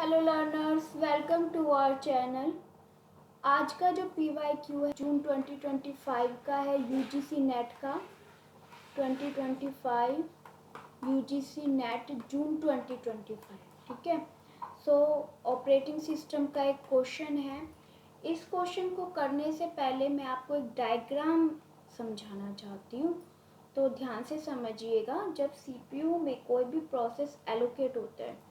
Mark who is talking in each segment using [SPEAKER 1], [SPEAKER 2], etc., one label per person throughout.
[SPEAKER 1] Hello learners, welcome to our channel. आज का जो PYQ है जून 2025 का है, यूजीसी नेट का 2025 यूजीसी नेट जून 2025। ठीक है। सो ऑपरेटिंग सिस्टम का एक क्वेश्चन है। इस क्वेश्चन को करने से पहले मैं आपको एक डायग्राम समझाना चाहती हूँ, तो ध्यान से समझिएगा। जब CPU में कोई भी प्रोसेस एलोकेट होता है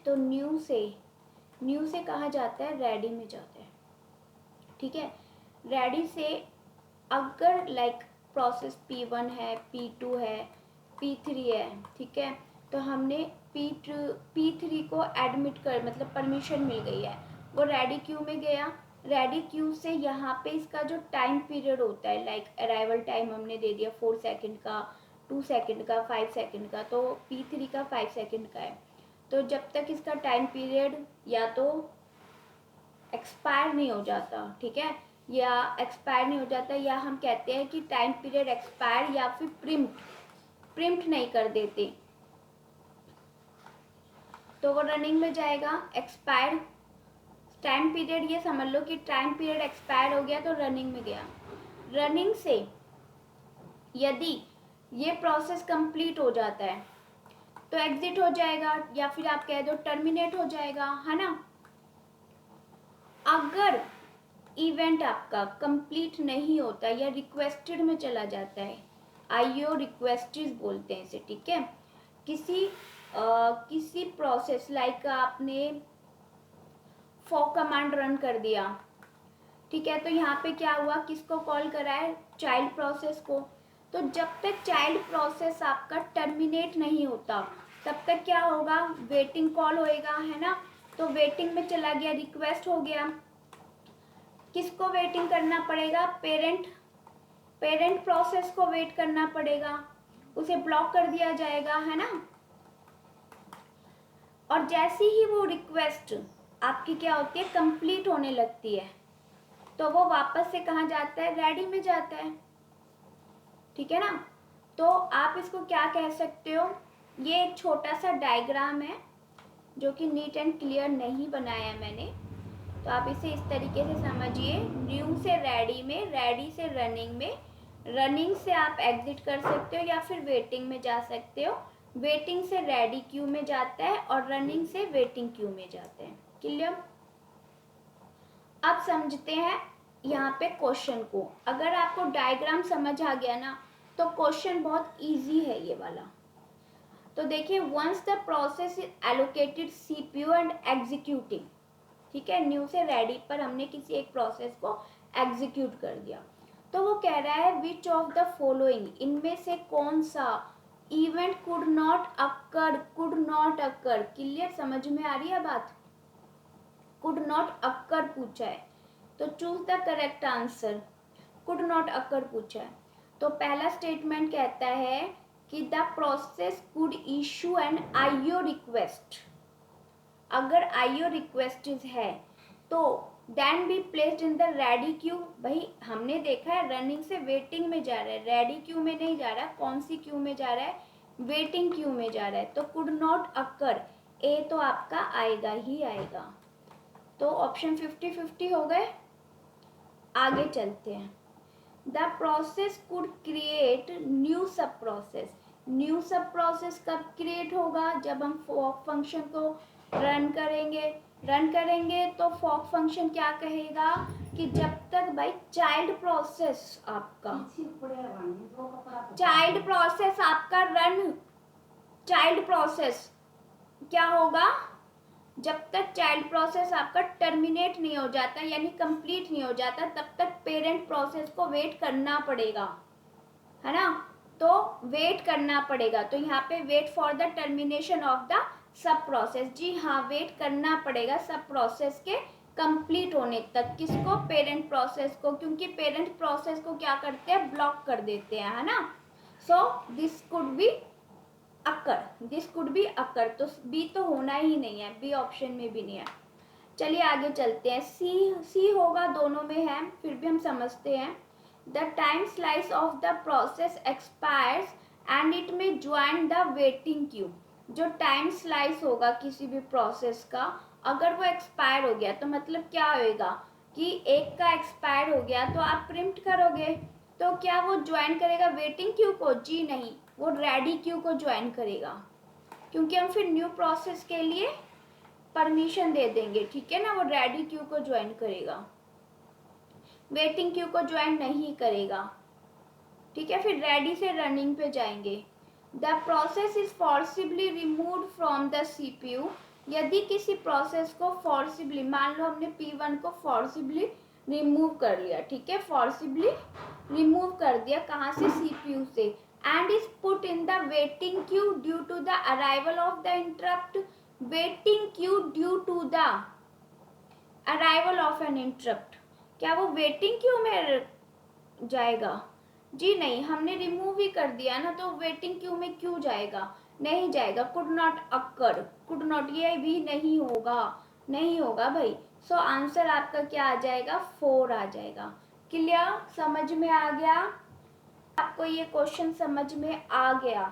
[SPEAKER 1] तो न्यू से कहा जाता है रेडी में जाता है। ठीक है। रेडी से अगर प्रोसेस P1 है, P2 है, P3 है, ठीक है, तो हमने P3 को एडमिट कर मतलब परमिशन मिल गई है, वो रेडी क्यू में गया। रेडी क्यू से यहाँ पे इसका जो टाइम पीरियड होता है अराइवल टाइम हमने दे दिया 4 सेकंड का, 2 सेकंड का, 5 सेकंड का, तो P3 का 5 सेकंड का है। तो जब तक इसका टाइम पीरियड या तो एक्सपायर नहीं हो जाता, ठीक है, या एक्सपायर नहीं हो जाता, या हम कहते हैं कि टाइम पीरियड एक्सपायर या फिर प्रिम्प्ट नहीं कर देते, तो वो रनिंग में जाएगा। एक्सपायर टाइम पीरियड, ये समझ लो कि टाइम पीरियड एक्सपायर हो गया तो रनिंग में गया। रनिंग से यदि ये प्रोसेस कंप्लीट हो जाता है तो एग्जिट हो जाएगा, या फिर आप कह दो टर्मिनेट हो जाएगा, है ना। अगर इवेंट आपका कंप्लीट नहीं होता या रिक्वेस्टेड में चला जाता है, IO रिक्वेस्टेड बोलते हैं इसे, ठीक है, किसी प्रोसेस आपने फॉर कमांड रन कर दिया, ठीक है, तो यहाँ पे क्या हुआ, किसको कॉल करा है, चाइल्ड प्रोसेस को। तो जब तक चाइल्ड प्रोसेस आपका टर्मिनेट नहीं होता तब तक क्या होगा, वेटिंग कॉल होएगा, है ना। तो वेटिंग में चला गया, रिक्वेस्ट हो गया, किसको वेटिंग करना पड़ेगा, पेरेंट प्रोसेस को वेट करना पड़ेगा, उसे ब्लॉक कर दिया जाएगा, है ना। और जैसे ही वो रिक्वेस्ट आपकी क्या होती है, कंप्लीट होने लगती है, तो वो वापस से कहाँ जाता है, रेडी में जाता है, ठीक है ना। तो आप इसको क्या कह सकते हो, ये एक छोटा सा डायग्राम है जो कि नीट एंड क्लियर नहीं बनाया मैंने, तो आप इसे इस तरीके से समझिए। न्यू से रेडी में, रेडी से रनिंग में, रनिंग से आप एग्जिट कर सकते हो या फिर वेटिंग में जा सकते हो। वेटिंग से रेडी क्यू में जाता है और रनिंग से वेटिंग क्यू में जाते हैं। क्लियर। अब समझते हैं यहाँ पे क्वेश्चन को। अगर आपको डायग्राम समझ आ गया ना तो क्वेश्चन बहुत इजी है ये वाला। तो देखिए, once the process is allocated CPU and executing, ठीक है, न्यू से रेडी पर हमने किसी एक प्रोसेस को एग्जीक्यूट कर दिया, तो वो कह रहा है विच ऑफ द फॉलोइंग, इनमें से कौन सा event could not occur. Clear, समझ में आ रही है बात। कुड नॉट अकर पूछा है तो choose the correct answer. Could not occur पूछा है तो पहला स्टेटमेंट कहता है कि the process could issue an IO request. अगर IO रिक्वेस्ट है तो then be placed in the ready queue. भाई हमने देखा है रनिंग से वेटिंग में जा रहा है, रेडी क्यू में नहीं जा रहा। कौन सी क्यू में जा रहा है, वेटिंग क्यू में जा रहा है। तो कुड नॉट अकर, ए तो आपका आएगा ही आएगा। तो ऑप्शन 50-50 हो गए। आगे चलते हैं। The process could create new सब प्रोसेस। न्यू सब प्रोसेस कब क्रिएट होगा, जब हम फॉक फंक्शन को रन करेंगे तो फॉक फंक्शन क्या कहेगा कि जब तक भाई चाइल्ड प्रोसेस आपका चाइल्ड प्रोसेस क्या होगा, जब तक चाइल्ड प्रोसेस आपका टर्मिनेट नहीं हो जाता यानी कंप्लीट नहीं हो जाता तब तक पेरेंट प्रोसेस को वेट करना पड़ेगा, है ना। तो वेट करना पड़ेगा, तो यहाँ पे wait for the termination of the sub process. जी हाँ, वेट करना पड़ेगा सब प्रोसेस के कंप्लीट होने तक। किसको, पेरेंट प्रोसेस को, क्योंकि पेरेंट प्रोसेस को क्या करते हैं, ब्लॉक कर देते हैं, है ना। So this could be occur, तो बी तो होना ही नहीं है, बी ऑप्शन में भी नहीं है। चलिए आगे चलते हैं। सी होगा, दोनों में है, फिर भी हम समझते हैं। The time slice of the process expires and it में ज्वाइन द वेटिंग क्यू। जो टाइम स्लाइस होगा किसी भी प्रोसेस का, अगर वो एक्सपायर हो गया तो मतलब क्या होएगा कि एक का एक्सपायर हो गया तो आप प्रिंट करोगे, तो क्या वो ज्वाइन करेगा वेटिंग क्यू को? जी नहीं, वो रेडी क्यू को ज्वाइन करेगा, क्योंकि हम फिर न्यू प्रोसेस के लिए परमिशन दे देंगे, ठीक है ना। वो रेडी क्यू को ज्वाइन करेगा, वेटिंग क्यू को ज्वाइन नहीं करेगा, ठीक है। फिर रेडी से रनिंग पे जाएंगे। The process is forcibly removed from the CPU. यदि किसी प्रोसेस को फोर्सिबली, मान लो हमने P1 को फोर्सिबली रिमूव कर लिया, ठीक है, फोर्सिबली रिमूव कर दिया, कहाँ से? सीपीयू से, and is put in the waiting queue due to the arrival of the interrupt. Waiting queue due to the arrival of an interrupt, क्या वो वेटिंग क्यू में जाएगा? जी नहीं, हमने रिमूव ही कर दिया ना, तो वेटिंग क्यू में क्यों जाएगा? नहीं जाएगा। Could not occur, could not, ये भी नहीं होगा, नहीं होगा भाई। सो आंसर आपका क्या आ जाएगा? 4 आ जाएगा। क्लियर? समझ में आ गया? आपको ये क्वेश्चन समझ में आ गया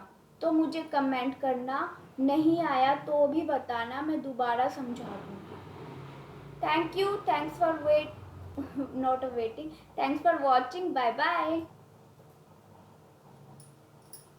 [SPEAKER 1] तो मुझे कमेंट करना, नहीं आया तो भी बताना, मैं दोबारा समझा दूंगी। Thank you, thanks for wait not waiting, thanks for watching, bye bye.